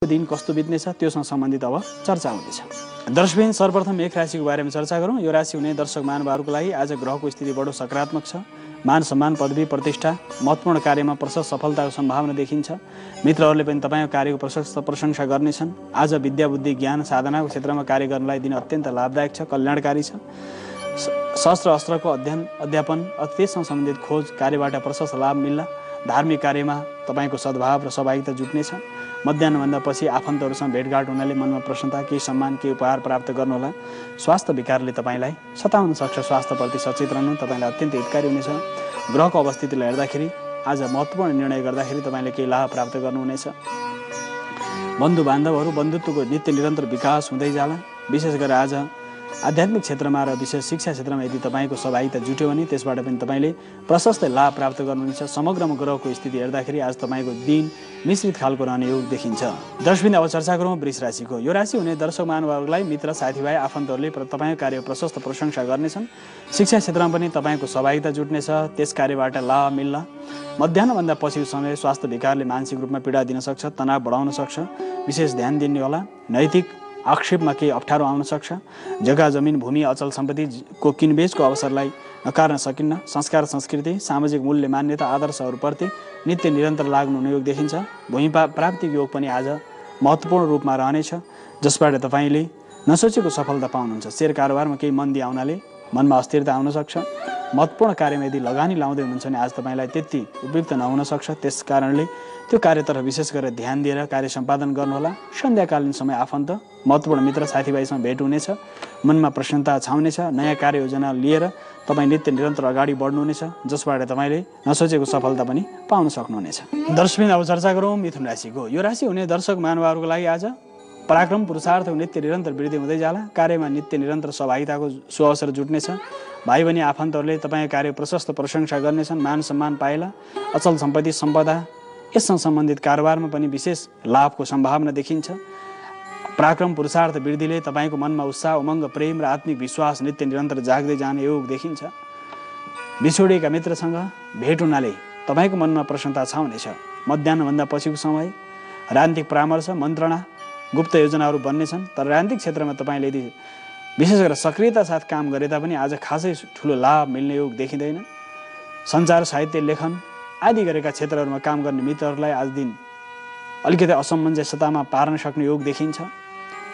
दिन कस्तो बित्नेछ त्योसँग सम्बन्धित अब चर्चा हुनेछ। दर्शकबिन सर्वप्रथम मेष राशिको बारेमा चर्चा गरौँ। यो राशि हुने दर्शक महानुभावहरूको लागि आज ग्रहको स्थिति बडो सकारात्मक छ। मान सम्मान, पदवी, प्रतिष्ठा, महत्त्वपूर्ण कार्यमा प्रशस्त सफलताको सम्भावना देखिन्छ। मित्रहरूले पनि तपाईँको कार्यको प्रशस्त प्रशंसा गर्नेछन्। आज विद्या, बुद्धि, ज्ञान, साधनाको क्षेत्रमा कार्य गर्नलाई दिन अत्यन्त लाभदायक छ, कल्याणकारी छ। शस्त्र अस्त्रको अध्ययन, अध्यापन, त्यससँग सम्बन्धित खोज कार्यबाट प्रशस्त लाभ मिल्ला। धार्मिक कार्यमा तपाईँको सद्भाव र सहभागिता जुट्नेछ। मध्याह्नभन्दा पछि आफन्तहरूसँग भेटघाट हुनाले मनमा प्रसन्नता, केही सम्मान, केही उपहार प्राप्त गर्नुहोला। स्वास्थ्य विकारले तपाईँलाई सताउन सक्छ। स्वास्थ्यप्रति सचेत रहनु तपाईँलाई अत्यन्त हितकारी हुनेछ। ग्रहको अवस्थितिलाई हेर्दाखेरि आज महत्त्वपूर्ण निर्णय गर्दाखेरि तपाईँले केही लाभ प्राप्त गर्नुहुनेछ। बन्धु बान्धवहरू, बन्धुत्वको नित्य निरन्तर विकास हुँदै जाला। विशेष गरेर आज आध्यात्मिक क्षेत्रमा र विशेष शिक्षा क्षेत्रमा यदि तपाईँको सहभागिता जुट्यो भने त्यसबाट पनि तपाईँले प्रशस्त लाभ प्राप्त गर्नुहुनेछ। समग्रमा ग्रहको स्थिति हेर्दाखेरि आज तपाईँको दिन मिश्रित खालको रहने योग देखिन्छ। दर्शकबिन अब चर्चा गरौँ वृष राशिको। यो राशि हुने दर्शक महानुभावहरूलाई मित्र, साथीभाइ, आफन्तहरूले तपाईँको कार्य प्रशस्त प्रशंसा गर्नेछन्। शिक्षा क्षेत्रमा पनि तपाईँको सहभागिता जुट्नेछ, त्यस कार्यबाट लाभ मिल्ला। मध्याह्नभन्दा पछिको समय स्वास्थ्य विकारले मानसिक रूपमा पीडा दिन सक्छ, तनाव बढाउन सक्छ। विशेष ध्यान दिने होला। नैतिक आक्षेपमा केही अप्ठ्यारो आउन सक्छ। जग्गा जमिन, भूमि, अचल सम्पत्तिको किनबेचको अवसरलाई नकार्न सकिन्न। संस्कार, संस्कृति, सामाजिक मूल्य, मान्यता, आदर्शहरूप्रति नित्य निरन्तर लाग्नु हुने योग देखिन्छ। भूमि प्राप्तिको योग पनि आज महत्त्वपूर्ण रूपमा रहनेछ, जसबाट तपाईँले नसोचेको सफलता पाउनुहुन्छ। शेयर कारोबारमा केही मन्दी आउनाले मनमा अस्थिरता आउन सक्छ। महत्त्वपूर्ण कार्यमा यदि लगानी लाउँदै हुनुहुन्छ भने आज तपाईँलाई त्यति उपयुक्त नहुन सक्छ। त्यस कारणले त्यो कार्यतर्फ विशेष गरेर ध्यान दिएर कार्य सम्पादन गर्नुहोला। सन्ध्याकालीन समय आफन्त, महत्त्वपूर्ण मित्र, साथीभाइसँग भेट हुनेछ। मनमा प्रसन्नता छाउनेछ। नयाँ कार्ययोजना लिएर तपाईँ नित्य निरन्तर अगाडि बढ्नुहुनेछ, जसबाट तपाईँले नसोचेको सफलता पनि पाउन सक्नुहुनेछ। दर्शकबिन अब चर्चा गरौँ मिथुन राशिको। यो राशि हुने दर्शक महानुभावहरूको लागि आज पराक्रम, पुरुषार्थ नित्य निरन्तर वृद्धि हुँदै जाला। कार्यमा नित्य निरन्तर सहभागिताको सुअवसर जुट्नेछ। भाइ बहिनी, आफन्तहरूले तपाईँको कार्य प्रशस्त प्रशंसा गर्नेछन्। मान सम्मान पाएला। अचल सम्पत्ति, सम्पदा, यससँग सम्बन्धित कारोबारमा पनि विशेष लाभको सम्भावना देखिन्छ। पराक्रम, पुरुषार्थ वृद्धिले तपाईँको मनमा उत्साह, उमङ्ग, प्रेम र आत्मिक विश्वास नित्य निरन्तर जाग्दै जाने योग देखिन्छ। बिछोडिएका मित्रसँग भेट हुनाले तपाईँको मनमा प्रसन्नता छाउनेछ। मध्याह्नभन्दा पछिको समय राजनीतिक परामर्श, मन्त्रणा, गुप्त योजनाहरू बन्नेछन्। तर राजनीतिक क्षेत्रमा तपाईँले यदि विशेष गरेर सक्रियता साथ काम गरे तापनि आज खासै ठुलो लाभ मिल्ने योग देखिँदैन। सञ्चार, साहित्य, लेखन आदि गरेका क्षेत्रहरूमा काम गर्ने मित्रहरूलाई आज दिन अलिकति असमञ्जसतामा पार्न सक्ने योग देखिन्छ।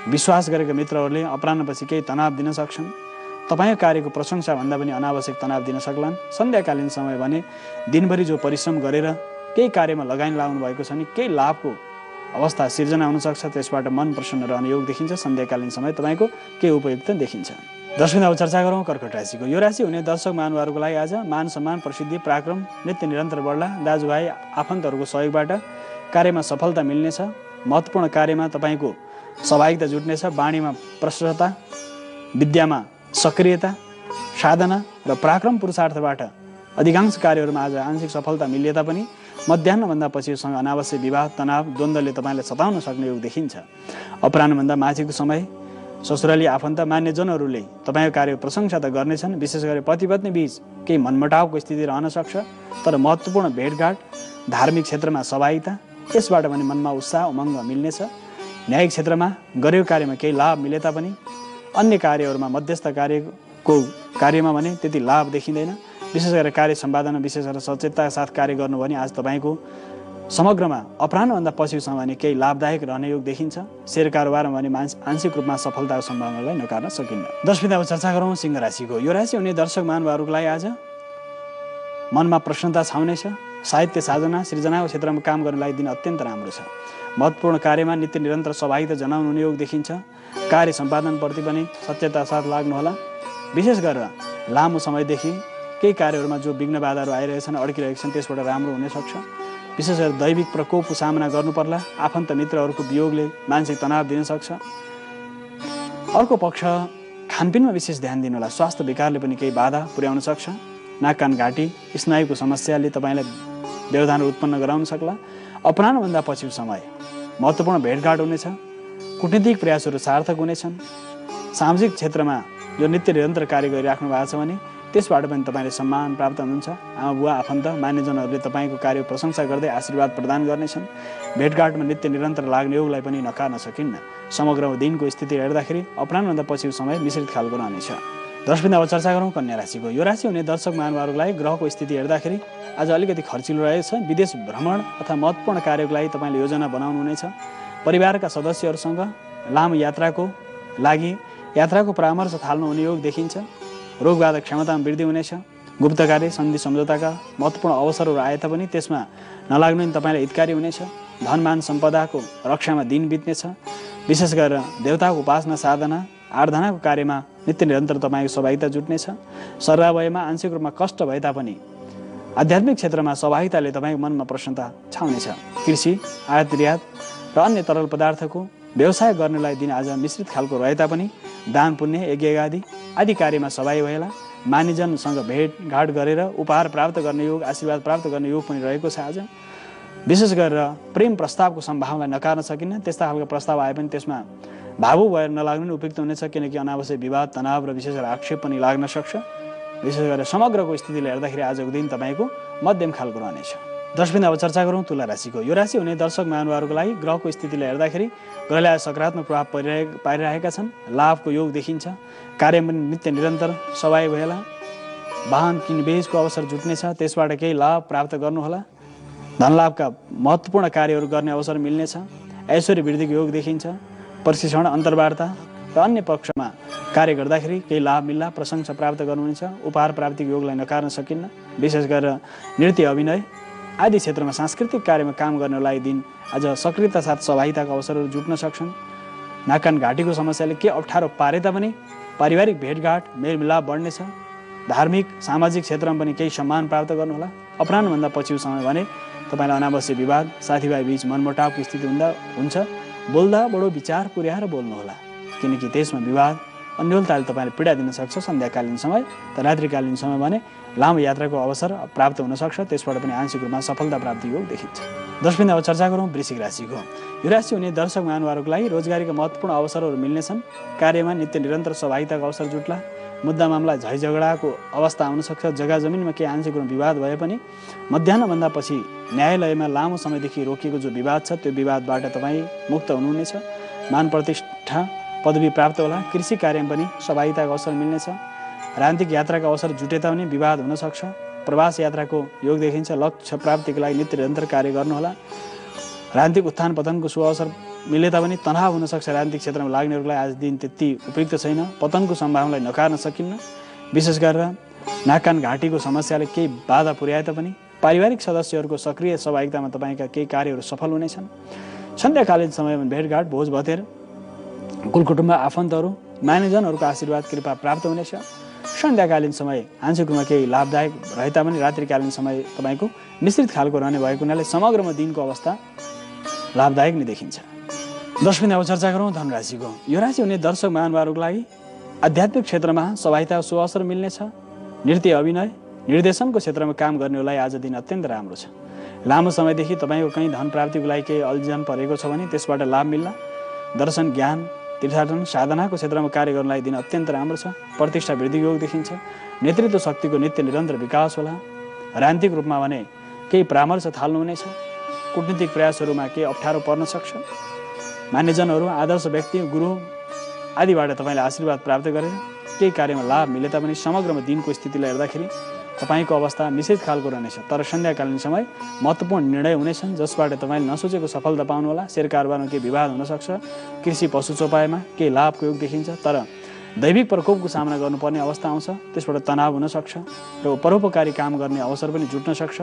विश्वास गरेका मित्रहरूले अपराह्नपछि केही तनाव दिन सक्छन्। तपाईँको कार्यको प्रशंसा भन्दा पनि अनावश्यक तनाव दिन सक्लान्। सन्ध्याकालीन समय भने दिनभरि जो परिश्रम गरेर केही कार्यमा लगानी लाउनु भएको छ भने केही लाभको अवस्था सिर्जना हुनसक्छ। त्यसबाट मन प्रसन्न रहने योग देखिन्छ। सन्ध्याकालीन समय तपाईँको केही उपयुक्त देखिन्छ। दर्शकबिन अब चर्चा गरौँ कर्कट राशिको। यो राशि हुने दर्शक महानुभावहरूको लागि आज मान सम्मान, प्रसिद्धि, पराक्रम नित्य निरन्तर बढ्ला। दाजुभाइ, आफन्तहरूको सहयोगबाट कार्यमा सफलता मिल्नेछ। महत्त्वपूर्ण कार्यमा तपाईँको सहभागिता जुट्नेछ। बाणीमा प्रशस्तता, विद्यामा सक्रियता, साधना र पराक्रम पुरुषार्थबाट अधिकांश कार्यहरूमा आज आंशिक सफलता मिलिए तापनि मध्याह्नभन्दा पछिसँग अनावश्यक विवाद, तनाव, द्वन्द्वले तपाईँलाई सताउन सक्ने योग देखिन्छ। अपराह्नभन्दा माथिको समय ससुराली, आफन्त, मान्यजनहरूले तपाईँको कार्य प्रशंसा त गर्नेछन्। विशेष गरी पति पत्नी बीच केही मनमुटावको स्थिति रहन सक्छ। तर महत्त्वपूर्ण भेटघाट, धार्मिक क्षेत्रमा सहभागिता, यसबाट पनि मनमा उत्साह, उमङ्ग मिल्नेछ। न्यायिक क्षेत्रमा गरेको कार्यमा केही लाभ मिले तापनि अन्य कार्यहरूमा मध्यस्थ कार्यमा भने त्यति लाभ देखिँदैन। विशेष गरेर कार्य सम्पादन, विशेष गरेर सचेतताका साथ कार्य गर्नु भने आज तपाईँको समग्रमा अपराह्नभन्दा पछिको समय भने केही लाभदायक रहने योग देखिन्छ। शेयर कारोबारमा भने आंशिक रूपमा सफलताको सम्भावनालाई नकार्न सकिन्न। दर्शकबिन अब चर्चा गरौँ सिंह राशिको। यो राशि हुने दर्शक महानुभावहरूको लागि आज मनमा प्रसन्नता छाउनेछ। साहित्य, साधना, सृजनाको क्षेत्रमा काम गर्नलाई दिन अत्यन्त राम्रो छ। महत्त्वपूर्ण कार्यमा नित्य निरन्तर सहभागिता जनाउनु हुने योग देखिन्छ। कार्य सम्पादनप्रति पनि सचेतता साथ लाग्नुहोला। विशेष गरेर लामो समयदेखि केही कार्यहरूमा जो विघ्न बाधाहरू आइरहेछन्, अड्किरहेका छन्, त्यसबाट राम्रो हुन सक्छ। विशेष गरेर दैविक प्रकोपको सामना गर्नुपर्ला। आफन्त मित्रहरूको वियोगले मानसिक तनाव दिन सक्छ। अर्को पक्ष खानपिनमा विशेष ध्यान दिनुहोला। स्वास्थ्य विकारले पनि केही बाधा पुर्याउन सक्छ। नाक, कान, घाँटी, स्नायुको समस्याले तपाईँलाई व्यवधान उत्पन्न गराउन सक्ला। अपराह्नभन्दा पछिको समय महत्त्वपूर्ण भेटघाट हुनेछ। कूटनीतिक प्रयासहरू सार्थक हुनेछन्। सामाजिक क्षेत्रमा जो नित्य निरन्तर कार्य गरिराख्नु भएको छ भने त्यसबाट पनि तपाईँले सम्मान प्राप्त हुनुहुन्छ। आमा बुवा आफन्त मान्यजनहरूले तपाईँको कार्य प्रशंसा गर्दै आशीर्वाद प्रदान गर्नेछन्। भेटघाटमा नित्य निरन्तर लाग्ने योगलाई पनि नकार्न सकिन्न। समग्र दिनको स्थिति हेर्दाखेरि अपराह्नभन्दा पछिको समय मिश्रित खालको रहनेछ। दर्शकवृन्द, अब चर्चा गरौँ कन्या राशिको। यो राशि हुने दर्शक महानुभावहरूको लागि ग्रहको स्थिति हेर्दाखेरि आज अलिकति खर्चिलो रहेछ। विदेश भ्रमण अथवा महत्त्वपूर्ण कार्यको लागि तपाईँले योजना बनाउनुहुनेछ। परिवारका सदस्यहरूसँग लामो यात्राको लागि यात्राको परामर्श थाल्नुहुने योग देखिन्छ। रोगबाधक क्षमतामा वृद्धि हुनेछ। गुप्त कार्य सन्धि सम्झौताका महत्त्वपूर्ण अवसरहरू आए तापनि त्यसमा नलाग्नु नि तपाईँलाई हितकारी हुनेछ। धनमान सम्पदाको रक्षामा दिन बित्नेछ। विशेष गरेर देवताको उपासना साधना आराधनाको कार्यमा नित्य निरन्तर तपाईँको सहभागिता जुट्नेछ। शरीरावयमा आंशिक रूपमा कष्ट भए तापनि आध्यात्मिक क्षेत्रमा सहभागिताले तपाईँको मनमा प्रसन्नता छाउनेछ। कृषि आयात निर्यात र अन्य तरल पदार्थको व्यवसाय गर्नेलाई दिन आज मिश्रित खालको रहे तापनि दान पुण्य यज्ञ आदि कार्यमा सहभागी भएला। मानिजनसँग भेटघाट गरेर उपहार प्राप्त गर्ने योग आशीर्वाद प्राप्त गर्ने योग पनि रहेको छ। आज विशेष गरेर प्रेम प्रस्तावको सम्भावनालाई नकार्न सकिन्न। त्यस्ता खालको प्रस्ताव आए पनि त्यसमा भावुक भएर नलाग्नु नै उपयुक्त हुनेछ, किनकि अनावश्यक विवाद तनाव र विशेष गरेर आक्षेप पनि लाग्न सक्छ। विशेष गरेर समग्रको स्थितिले हेर्दाखेरि आजको दिन तपाईँको मध्यम खालको रहनेछ। दर्शकवृन्द, अब चर्चा गरौँ तुला राशिको। यो राशि हुने दर्शक महानुभावहरूको लागि ग्रहको स्थितिले हेर्दाखेरि ग्रहले सकारात्मक प्रभाव पारिरहेका छन्। लाभको योग देखिन्छ। कार्यमा पनि नित्य निरन्तर सहभागी भएला। वाहन किनबेचको अवसर जुट्नेछ, त्यसबाट केही लाभ प्राप्त गर्नुहोला। धनलाभका महत्त्वपूर्ण कार्यहरू गर्ने अवसर मिल्नेछ। ऐश्वर्य वृद्धिको योग देखिन्छ। प्रशिक्षण अन्तर्वार्ता र अन्य पक्षमा कार्य गर्दाखेरि केही लाभ मिल्ला। प्रशंसा प्राप्त गर्नुहुनेछ। उपहार प्राप्तिको योगलाई नकार्न सकिन्न। विशेष गरेर नृत्य अभिनय आदि क्षेत्रमा सांस्कृतिक कार्यमा काम गर्नलाई दिन आज सक्रियता साथ सहभागिताका अवसरहरू जुट्न सक्छन्। नाकान घाँटीको समस्याले के अप्ठ्यारो पारे तापनि पारिवारिक भेटघाट मेलमिलाप बढ्नेछ। धार्मिक सामाजिक क्षेत्रमा पनि केही सम्मान प्राप्त गर्नुहोला। अपराह्नभन्दा पछिको समय भने तपाईँलाई अनावश्यक विवाद साथीभाइ बीच मनमुटावको स्थिति हुन्छ। बोल्दा बडो विचार पुर्याएर बोल्नुहोला, किनकि त्यसमा विवाद अन्यलताले तपाईँले पीडा दिन सक्छ। सन्ध्याकालीन समय त रात्रिकालीन समय भने लामो यात्राको अवसर प्राप्त हुन सक्छ। त्यसबाट पनि आंशिक रूपमा सफलता प्राप्ति योग देखिन्छ। दर्शकवृन्द, अब चर्चा गरौँ वृश्चिक राशिको। यो राशि हुने दर्शक महानुभावहरूको लागि रोजगारीका महत्त्वपूर्ण अवसरहरू मिल्नेछन्। कार्यमा नित्य निरन्तर सहभागिताको अवसर जुट्ला। मुद्दा मामला झै झगडाको अवस्था आउन सक्छ। जग्गा जमिनमा केही आंशिक रूपमा विवाद भए पनि मध्याह्नभन्दा पछि न्यायालयमा लामो समयदेखि रोकिएको जो विवाद छ त्यो विवादबाट तपाईँ मुक्त हुनुहुनेछ। मान प्रतिष्ठा पदवी प्राप्त होला। कृषि कार्यमा पनि सहभागिताको अवसर मिल्नेछ। राजनीतिक यात्राका अवसर जुटे तापनि विवाद हुन सक्छ। प्रवास यात्राको योग देखिन्छ। लक्ष्य प्राप्तिको लागि नित्य निरन्तर कार्य गर्नुहोला। राजनीतिक उत्थान पतनको शुभ अवसर मिले तापनि तनाव हुन सक्छ। राजनीतिक क्षेत्रमा लाग्नेहरूलाई आज दिन त्यति उपयुक्त छैन। पतनको सम्भावनालाई नकार्न सकिन्न। विशेष गरेर नाकान घाँटीको समस्याले केही बाधा पुर्याए तापनि पारिवारिक सदस्यहरूको सक्रिय सहभागितामा तपाईँका केही कार्यहरू सफल हुनेछन्। सन्ध्याकालीन समयमा भेटघाट भोज भतेर कुलकुटुम्ब आफन्तहरू मानिजनहरूको आशीर्वाद कृपा प्राप्त हुनेछ। सन्ध्याकालीन समय आंशिक रूपमा केही लाभदायक रहे तापनि रात्रिकालीन समय तपाईँको मिश्रित खालको रहने भएको हुनाले समग्रमा दिनको अवस्था लाभदायक नै देखिन्छ। दर्शकवृन्द, अब चर्चा गरौँ धनराशिको। यो राशि हुने दर्शक महानुभावहरूको लागि आध्यात्मिक क्षेत्रमा सहभागिताको शुभ अवसर मिल्नेछ। नृत्य अभिनय निर्देशनको क्षेत्रमा काम गर्नेहरूलाई आज दिन अत्यन्त राम्रो छ। लामो समयदेखि तपाईँको कहीँ धन प्राप्तिको लागि केही अल्झन परेको छ भने त्यसबाट लाभ मिल्ला। दर्शन ज्ञान तीर्थाटन साधनाको क्षेत्रमा कार्य गर्नलाई दिन अत्यन्त राम्रो छ। प्रतिष्ठा वृद्धि योग देखिन्छ। नेतृत्व शक्तिको नित्य निरन्तर विकास होला। राजनीतिक रूपमा भने केही परामर्श थाल्नुहुनेछ। कूटनीतिक प्रयासहरूमा केही अप्ठ्यारो पर्न सक्छ। मान्यजनहरू आदर्श व्यक्ति गुरु आदिबाट तपाईँले आशीर्वाद प्राप्त गरेर केही कार्यमा लाभ मिले तापनि समग्रमा दिनको स्थितिलाई हेर्दाखेरि तपाईँको अवस्था मिश्रित खालको रहनेछ। तर सन्ध्याकालीन समय महत्त्वपूर्ण निर्णय हुनेछन् जसबाट तपाईँले नसोचेको सफलता पाउनुहोला। शेयर कारोबारमा केही विवाद हुनसक्छ। कृषि पशु चौपाइमा केही लाभको योग देखिन्छ। तर दैविक प्रकोपको सामना गर्नुपर्ने अवस्था आउँछ। त्यसबाट तनाव हुनसक्छ र परोपकारी काम गर्ने अवसर पनि जुट्न सक्छ।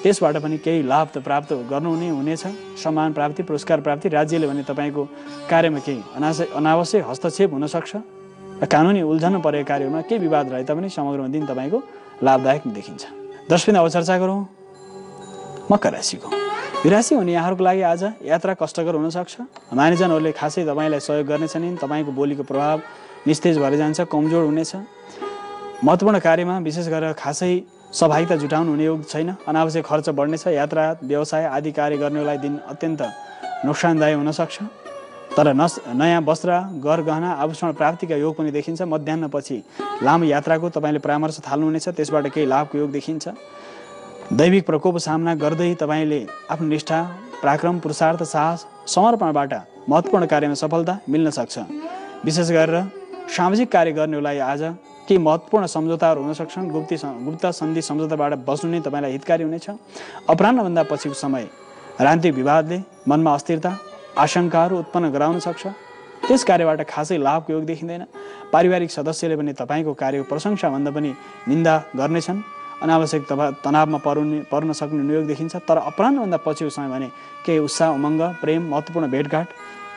त्यसबाट पनि केही लाभ त प्राप्त हुनेछ। सम्मान प्राप्ति पुरस्कार प्राप्ति। राज्यले भने तपाईँको कार्यमा केही अनावश्यक हस्तक्षेप हुनसक्छ र कानुनी उल्झन परेका कार्यहरूमा केही विवाद रहे तापनि समग्रमा दिन तपाईँको लाभदायक देखिन्छ। दर्शकवृन्द, अब चर्चा गरौँ मकर राशिको। यो राशि हुने यहाँहरूको लागि आज यात्रा कष्टकर हुनसक्छ। मानिजनहरूले खासै तपाईँलाई सहयोग गर्नेछन्। तपाईँको बोलीको प्रभाव निस्तेज भएर जान्छ, कमजोर हुनेछ। महत्त्वपूर्ण कार्यमा विशेष गरेर खासै सहभागिता जुटाउनु हुने योग छैन। अनावश्यक खर्च बढ्नेछ। यात्रा व्यवसाय आदि कार्य गर्नेलाई दिन अत्यन्त नोक्सानदायी हुनसक्छ। तर नयाँ वस्त्र गहना आभूषण प्राप्तिका योग पनि देखिन्छ। मध्याह्नपछि लामो यात्राको तपाईँले परामर्श थाल्नुहुनेछ, त्यसबाट केही लाभको योग देखिन्छ। दैविक प्रकोप सामना गर्दै तपाईँले आफ्नो निष्ठा पराक्रम पुरुषार्थ साहस समर्पणबाट महत्त्वपूर्ण कार्यमा सफलता मिल्न सक्छ। विशेष गरेर सामाजिक कार्य गर्नेलाई आज केही महत्त्वपूर्ण सम्झौताहरू हुन सक्छन्। गुप्त सन्धि सम्झौताबाट बस्नु नै तपाईँलाई हितकारी हुनेछ। अपराह्नभन्दा पछिको समय राजनीतिक विवादले मनमा अस्थिरता आशंकाहरू उत्पन्न गराउन सक्छ। त्यस कार्यबाट खासै लाभको योग देखिँदैन। पारिवारिक सदस्यले पनि तपाईँको कार्यको प्रशंसाभन्दा पनि निन्दा गर्नेछन्। अनावश्यक तनावमा पर्न सक्ने योग देखिन्छ। तर अपराह्नभन्दा पछिको समय भने केही उत्साह उमङ्ग प्रेम महत्त्वपूर्ण भेटघाट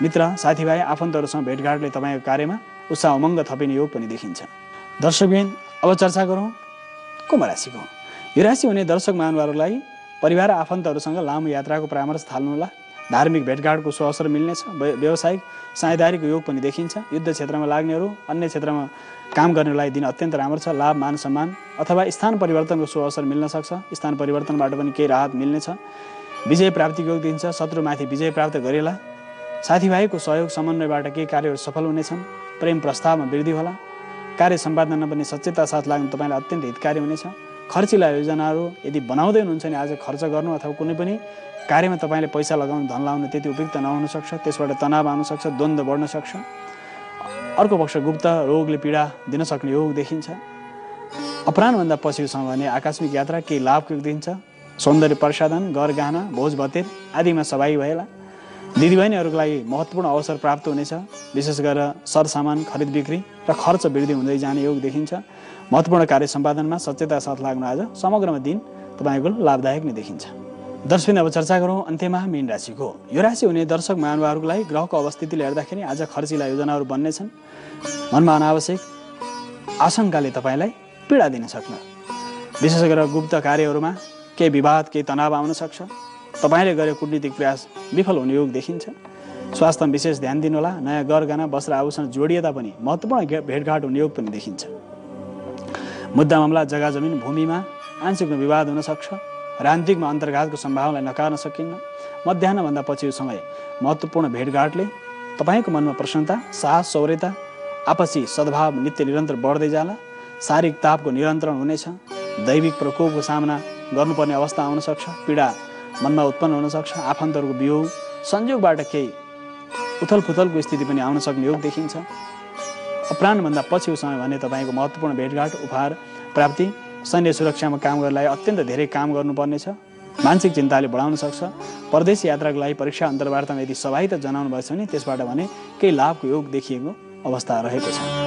मित्र साथीभाइ आफन्तहरूसँग भेटघाटले तपाईँको कार्यमा उत्साह उमङ्ग थपिने योग पनि देखिन्छ। दर्शकबिन अब चर्चा गरौँ कुम्भ राशिको। यो राशि हुने दर्शक महानुभावहरूलाई परिवार आफन्तहरूसँग लामो यात्राको परामर्श थाल्नुहोला। धार्मिक भेटघाटको सुअवसर मिल्नेछ। व्यावसायिक साझेदारीको योग पनि देखिन्छ। युद्ध क्षेत्रमा लाग्नेहरू अन्य क्षेत्रमा काम गर्नेलाई दिन अत्यन्त राम्रो छ। लाभ मान सम्मान अथवा स्थान परिवर्तनको सुअवसर मिल्न सक्छ। स्थान परिवर्तनबाट पनि केही राहत मिल्नेछ। विजय प्राप्तिको योग दिन्छ। शत्रुमाथि विजय प्राप्त गरेला। साथीभाइको सहयोग समन्वयबाट केही कार्यहरू सफल हुनेछन्। प्रेम प्रस्तावमा वृद्धि होला। कार्य सम्पादनमा पनि सचेतता साथ लाग्नु तपाईँलाई अत्यन्त हितकारी हुनेछ। खर्चिला योजनाहरू यदि बनाउँदै हुनुहुन्छ भने आज खर्च गर्नु अथवा कुनै पनि कार्यमा तपाईँले पैसा लगाउनु धन लगाउनु त्यति उपयुक्त नहुन सक्छ। त्यसबाट तनाव आउन सक्छ, द्वन्द्व बढ्न सक्छ। अर्को पक्ष गुप्त रोगले पीडा दिन सक्ने योग देखिन्छ। अपराह्नभन्दा पछिको समय भने आकस्मिक यात्रा केही लाभको योग दिन्छ। सौन्दर्य प्रसाधन घर गहना भोज भतेर आदिमा सहभागी भएला। दिदीबहिनीहरूको लागि महत्त्वपूर्ण अवसर प्राप्त हुनेछ। विशेष गरेर सरसामान खरिद बिक्री र खर्च वृद्धि हुँदै जाने योग देखिन्छ। महत्त्वपूर्ण कार्य सम्पादनमा सचेतता साथ लाग्नु आज समग्रमा दिन तपाईँको लाभदायक नै देखिन्छ। दर्शक अब चर्चा गरौँ अन्त्यमा मीन राशिको। यो राशि हुने दर्शक महानुभावहरूको लागि ग्रहको अवस्थितिले हेर्दाखेरि आज खर्चिला योजनाहरू बन्नेछन्। मनमा अनावश्यक आशंकाले तपाईँलाई पीडा दिन सक्छ। विशेष गरेर गुप्त कार्यहरूमा केही विवाद केही तनाव आउन सक्छ। तपाईँले गरेको कुटनीतिक प्रयास विफल हुने योग देखिन्छ। स्वास्थ्यमा विशेष ध्यान दिनुहोला। नयाँ गहना वस्त्र आभूषण जोडिएता पनि महत्त्वपूर्ण भेटघाट हुने योग पनि देखिन्छ। मुद्दा मामला जग्गा जमिन भूमिमा आंशिक विवाद हुन सक्छ। राजनीतिकमा अन्तर्घातको सम्भावनालाई नकार्न सकिन्न। मध्याह्नभन्दा पछिको समय महत्त्वपूर्ण भेटघाटले तपाईँको मनमा प्रसन्नता साहस शौर्यता आपसी सद्भाव नित्य निरन्तर बढ्दै जाला। शारीरिक तापको नियन्त्रण हुनेछ। दैविक प्रकोपको सामना गर्नुपर्ने अवस्था आउन सक्छ। पीडा मनमा उत्पन्न हुन सक्छ। आफन्तहरूको वियोग संयोगबाट केही उथलपुथलको स्थिति पनि आउन सक्ने योग देखिन्छ। अपराह्नभन्दा पछिको समय भने तपाईँको महत्त्वपूर्ण भेटघाट उपहार प्राप्ति सैन्य सुरक्षामा काम गर्नलाई अत्यन्त धेरै काम गर्नुपर्नेछ। मानसिक चिन्ताले बढाउन सक्छ। परदेश यात्राको लागि परीक्षा अन्तर्वार्तामा यदि सहभागिता जनाउनु भएको छ भने त्यसबाट भने केही लाभको योग देखिएको अवस्था रहेको छ।